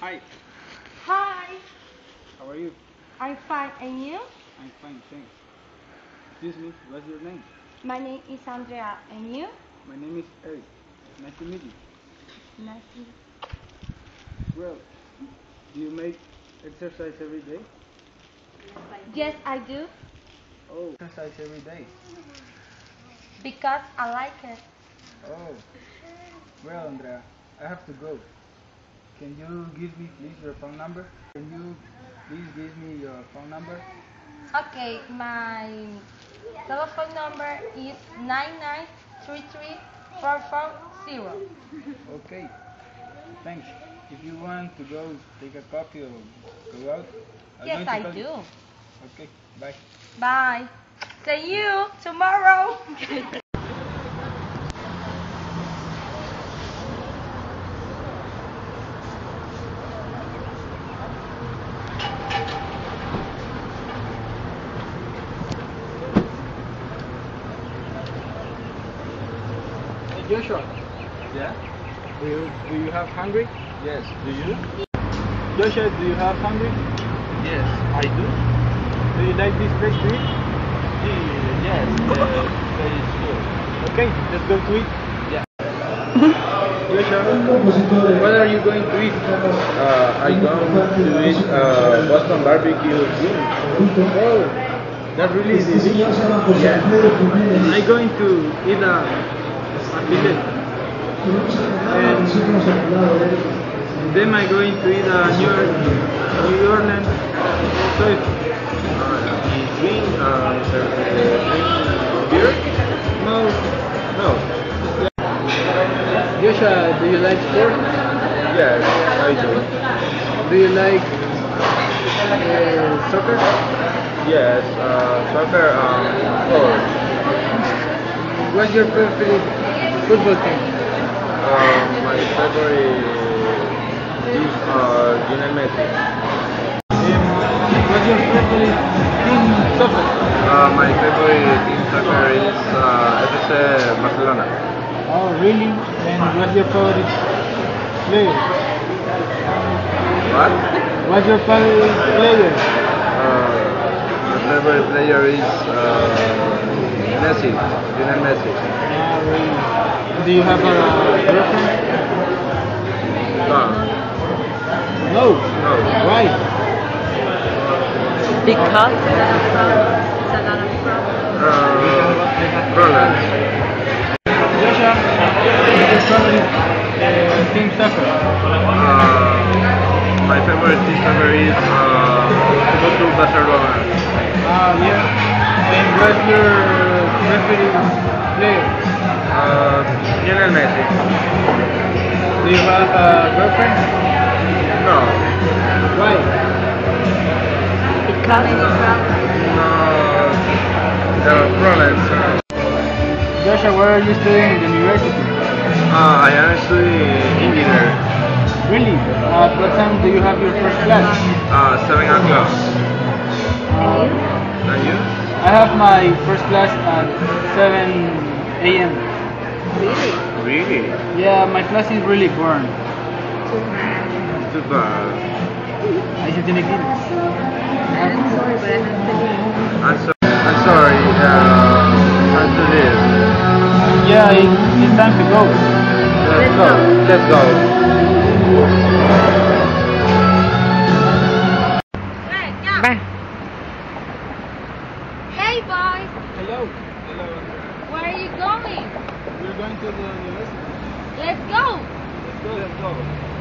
Hi, Hi, how are you? I'm fine, and you? I'm fine, thanks. Excuse me, what's your name? My name is Andrea, and you? My name is Eric. Nice to meet you. Nice to meet Well, do you make exercise every day? Yes, I do, Oh, exercise every day. because I like it. Oh, well, Andrea, I have to go. Can you give me please your phone number? Can you please give me your phone number? Okay, my telephone number is 9933440. Okay, thanks. If you want to go take a coffee or go out, I'm Yes, going to I call you. do. Okay, bye. Bye. See you tomorrow. Hey Joshua, Yeah? do you have hungry? Yes. Do you? Joshua, do you have hungry? Yes, I do. Do you like this place to eat? Yes, that is good. Okay, let's go to eat. Yeah. Joshua, what are you going to eat? I'm going to eat Boston barbecue wings. Oh, that's really delicious. Yeah. I'm going to eat a fillet. And then I'm going to eat a New Orleans soy. Drink, drink beer? No, No. Joshua, do you like sport? Yes, I do. Do you like soccer? Yes, soccer, oh, What's your favorite football team? my favorite is Lionel Messi. What's your favorite team soccer? My favorite team soccer is FC Barcelona. Oh, really? And what's your favorite player? What? What's your favorite player? My favorite player is Messi, Lionel Messi. Ah, really? Do you have a girlfriend? No, No. no. Why? Because Problems. Joshua, what's your favorite team soccer? My favorite team soccer is Football Barcelona. Ah, yeah. And what's your favorite player? Lionel Messi. Do you have a girlfriend? No, Why? because no, problems. Joshua, where are you studying in the university? I am studying engineer. Really? At what time do you have your first class? 7 o'clock. Uh, And you? I have my first class at 7 a.m. Really? Yeah, my class is really boring. Too bad. Ahí se tiene que ir. I'm sorry. Time to leave. Yeah, it's time to go. Let's go. Let's go. Bye. Hey boys, Hello. Hello. where are you going? We're going to the university. Let's go. Let's go. Let's go.